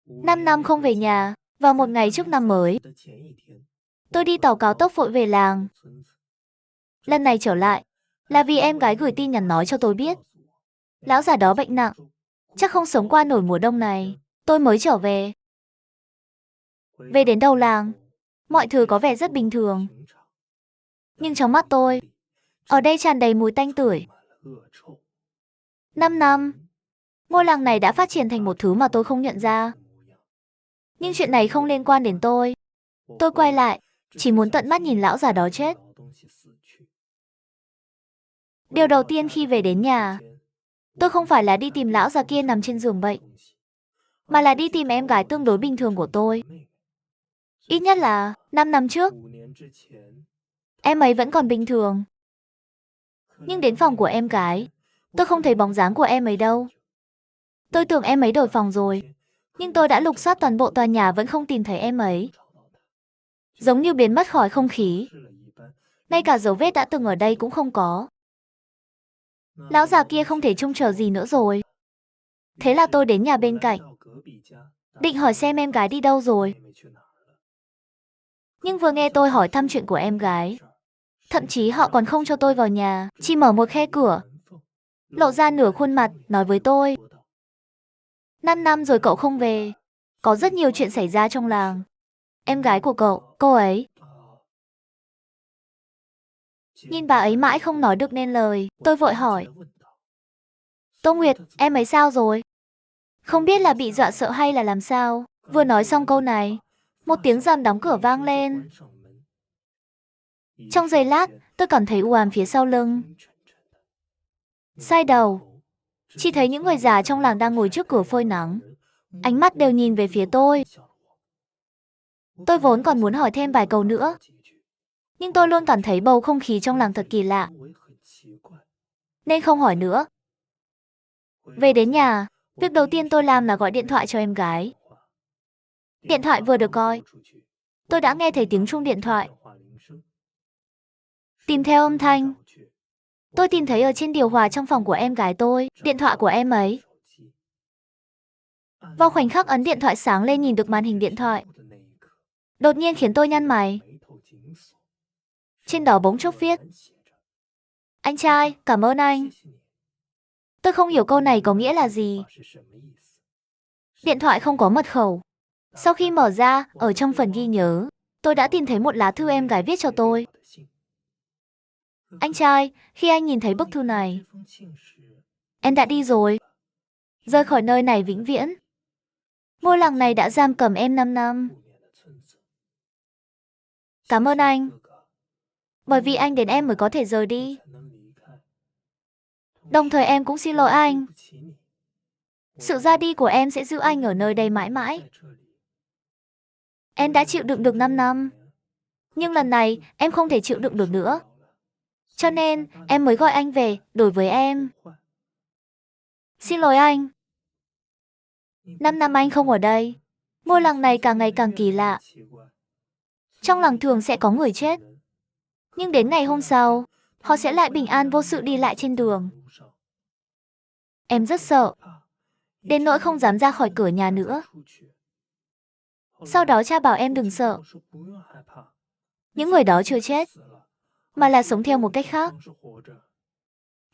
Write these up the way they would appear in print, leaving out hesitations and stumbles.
5 năm không về nhà, vào một ngày trước năm mới, tôi đi tàu cao tốc vội về làng. Lần này trở lại, là vì em gái gửi tin nhắn nói cho tôi biết. Lão già đó bệnh nặng, chắc không sống qua nổi mùa đông này, tôi mới trở về. Về đến đầu làng, mọi thứ có vẻ rất bình thường. Nhưng trong mắt tôi, ở đây tràn đầy mùi tanh tưởi. 5 năm, ngôi làng này đã phát triển thành một thứ mà tôi không nhận ra. Nhưng chuyện này không liên quan đến tôi. Tôi quay lại, chỉ muốn tận mắt nhìn lão già đó chết. Điều đầu tiên khi về đến nhà, tôi không phải là đi tìm lão già kia nằm trên giường bệnh, mà là đi tìm em gái tương đối bình thường của tôi. Ít nhất là 5 năm trước, em ấy vẫn còn bình thường. Nhưng đến phòng của em gái, tôi không thấy bóng dáng của em ấy đâu. Tôi tưởng em ấy đổi phòng rồi, nhưng tôi đã lục soát toàn bộ tòa nhà vẫn không tìm thấy em ấy. Giống như biến mất khỏi không khí. Ngay cả dấu vết đã từng ở đây cũng không có. Lão già kia không thể trông chờ gì nữa rồi. Thế là tôi đến nhà bên cạnh, định hỏi xem em gái đi đâu rồi. Nhưng vừa nghe tôi hỏi thăm chuyện của em gái, thậm chí họ còn không cho tôi vào nhà, chỉ mở một khe cửa, lộ ra nửa khuôn mặt, nói với tôi. 5 năm rồi cậu không về, có rất nhiều chuyện xảy ra trong làng. Em gái của cậu, cô ấy. Nhìn bà ấy mãi không nói được nên lời, tôi vội hỏi. Tô Nguyệt, em ấy sao rồi? Không biết là bị dọa sợ hay là làm sao. Vừa nói xong câu này, một tiếng rầm đóng cửa vang lên. Trong giây lát, tôi cảm thấy u ám phía sau lưng. Sai đầu, chỉ thấy những người già trong làng đang ngồi trước cửa phơi nắng. Ánh mắt đều nhìn về phía tôi. Tôi vốn còn muốn hỏi thêm vài câu nữa, nhưng tôi luôn cảm thấy bầu không khí trong làng thật kỳ lạ, nên không hỏi nữa. Về đến nhà, việc đầu tiên tôi làm là gọi điện thoại cho em gái. Điện thoại vừa được coi, tôi đã nghe thấy tiếng chuông điện thoại. Tìm theo âm thanh, tôi tìm thấy ở trên điều hòa trong phòng của em gái tôi, điện thoại của em ấy. Vào khoảnh khắc ấn điện thoại sáng lên nhìn được màn hình điện thoại, đột nhiên khiến tôi nhăn mày. Trên đó bỗng chốc viết: Anh trai, cảm ơn anh. Tôi không hiểu câu này có nghĩa là gì. Điện thoại không có mật khẩu. Sau khi mở ra, ở trong phần ghi nhớ, tôi đã tìm thấy một lá thư em gái viết cho tôi. Anh trai, khi anh nhìn thấy bức thư này, em đã đi rồi, rời khỏi nơi này vĩnh viễn. Ngôi làng này đã giam cầm em 5 năm. Cảm ơn anh. Bởi vì anh đến em mới có thể rời đi. Đồng thời em cũng xin lỗi anh. Sự ra đi của em sẽ giữ anh ở nơi đây mãi mãi. Em đã chịu đựng được 5 năm. Nhưng lần này, em không thể chịu đựng được nữa. Cho nên, em mới gọi anh về, đổi với em. Xin lỗi anh. 5 năm anh không ở đây. Ngôi làng này càng ngày càng kỳ lạ. Trong làng thường sẽ có người chết. Nhưng đến ngày hôm sau, họ sẽ lại bình an vô sự đi lại trên đường. Em rất sợ. Đến nỗi không dám ra khỏi cửa nhà nữa. Sau đó cha bảo em đừng sợ. Những người đó chưa chết, mà là sống theo một cách khác.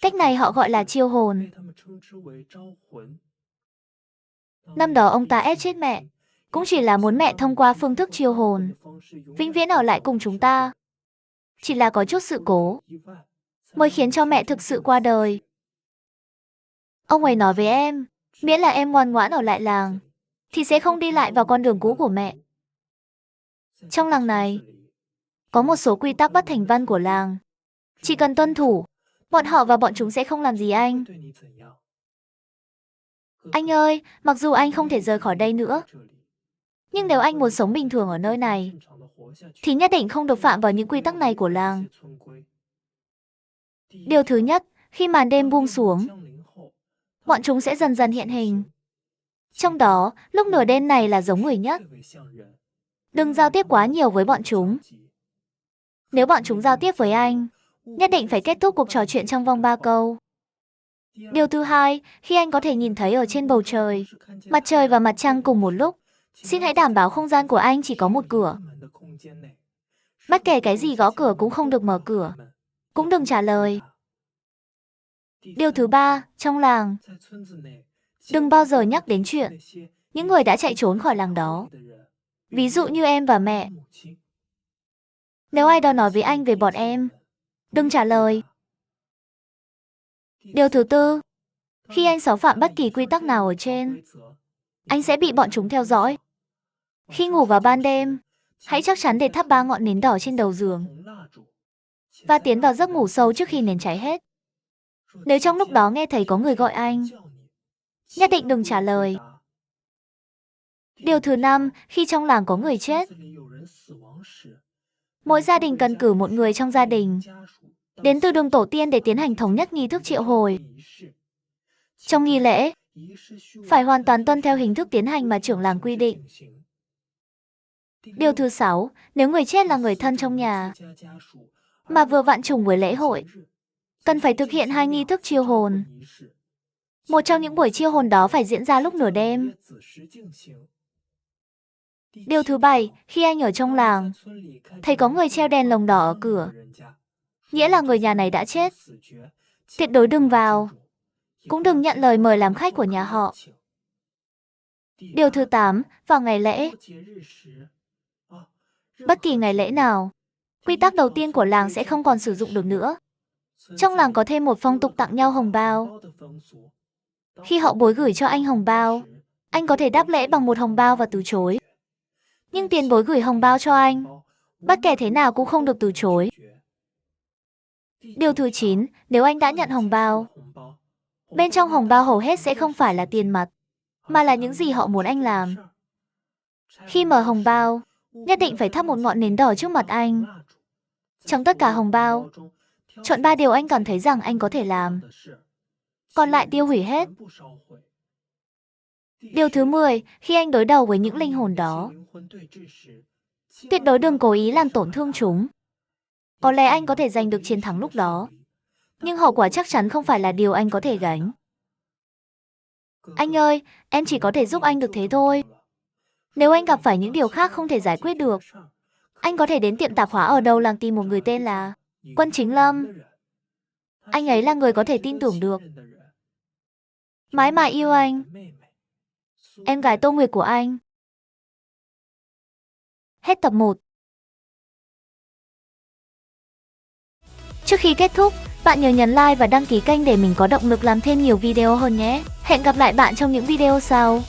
Cách này họ gọi là chiêu hồn. Năm đó ông ta ép chết mẹ, cũng chỉ là muốn mẹ thông qua phương thức chiêu hồn, vĩnh viễn ở lại cùng chúng ta. Chỉ là có chút sự cố, mới khiến cho mẹ thực sự qua đời. Ông ấy nói với em, miễn là em ngoan ngoãn ở lại làng, thì sẽ không đi lại vào con đường cũ của mẹ. Trong làng này, có một số quy tắc bất thành văn của làng. Chỉ cần tuân thủ, bọn họ và bọn chúng sẽ không làm gì anh. Anh ơi, mặc dù anh không thể rời khỏi đây nữa, nhưng nếu anh muốn sống bình thường ở nơi này, thì nhất định không được phạm vào những quy tắc này của làng. Điều thứ nhất, khi màn đêm buông xuống, bọn chúng sẽ dần dần hiện hình. Trong đó, lúc nửa đêm này là giống người nhất. Đừng giao tiếp quá nhiều với bọn chúng. Nếu bọn chúng giao tiếp với anh, nhất định phải kết thúc cuộc trò chuyện trong vòng 3 câu. Điều thứ hai, khi anh có thể nhìn thấy ở trên bầu trời, mặt trời và mặt trăng cùng một lúc, Xin hãy đảm bảo không gian của anh chỉ có một cửa. Bất kể cái gì gõ cửa cũng không được mở cửa. Cũng đừng trả lời. Điều thứ 3, trong làng. Đừng bao giờ nhắc đến chuyện những người đã chạy trốn khỏi làng đó. Ví dụ như em và mẹ. Nếu ai đó nói với anh về bọn em, đừng trả lời. Điều thứ 4, khi anh xáo phạm bất kỳ quy tắc nào ở trên, anh sẽ bị bọn chúng theo dõi. Khi ngủ vào ban đêm, hãy chắc chắn để thắp 3 ngọn nến đỏ trên đầu giường và tiến vào giấc ngủ sâu trước khi nến cháy hết. Nếu trong lúc đó nghe thấy có người gọi anh, nhất định đừng trả lời. Điều thứ 5, khi trong làng có người chết, mỗi gia đình cần cử một người trong gia đình đến từ đường tổ tiên để tiến hành thống nhất nghi thức triệu hồi. Trong nghi lễ, phải hoàn toàn tuân theo hình thức tiến hành mà trưởng làng quy định. Điều thứ 6, nếu người chết là người thân trong nhà mà vừa vặn trùng với lễ hội, cần phải thực hiện 2 nghi thức chiêu hồn. Một trong những buổi chiêu hồn đó phải diễn ra lúc nửa đêm. Điều thứ 7, khi anh ở trong làng, thấy có người treo đèn lồng đỏ ở cửa, nghĩa là người nhà này đã chết. Tuyệt đối đừng vào, cũng đừng nhận lời mời làm khách của nhà họ. Điều thứ 8, vào ngày lễ. Bất kỳ ngày lễ nào, quy tắc đầu tiên của làng sẽ không còn sử dụng được nữa. Trong làng có thêm một phong tục tặng nhau hồng bao. Khi hậu bối gửi cho anh hồng bao, anh có thể đáp lễ bằng một hồng bao và từ chối. Nhưng tiền bối gửi hồng bao cho anh, bất kể thế nào cũng không được từ chối. Điều thứ 9, nếu anh đã nhận hồng bao, bên trong hồng bao hầu hết sẽ không phải là tiền mặt, mà là những gì họ muốn anh làm. Khi mở hồng bao, nhất định phải thắp một ngọn nến đỏ trước mặt anh. Trong tất cả hồng bao, chọn 3 điều anh cảm thấy rằng anh có thể làm, còn lại tiêu hủy hết. Điều thứ 10, khi anh đối đầu với những linh hồn đó, tuyệt đối đừng cố ý làm tổn thương chúng. Có lẽ anh có thể giành được chiến thắng lúc đó, nhưng hậu quả chắc chắn không phải là điều anh có thể gánh. Anh ơi, em chỉ có thể giúp anh được thế thôi. Nếu anh gặp phải những điều khác không thể giải quyết được, anh có thể đến tiệm tạp hóa ở đầu làng tìm một người tên là Quân Chính Lâm. Anh ấy là người có thể tin tưởng được. Mãi mãi yêu anh. Em gái Tô Nguyệt của anh. Hết tập 1. Trước khi kết thúc, bạn nhớ nhấn like và đăng ký kênh để mình có động lực làm thêm nhiều video hơn nhé. Hẹn gặp lại bạn trong những video sau.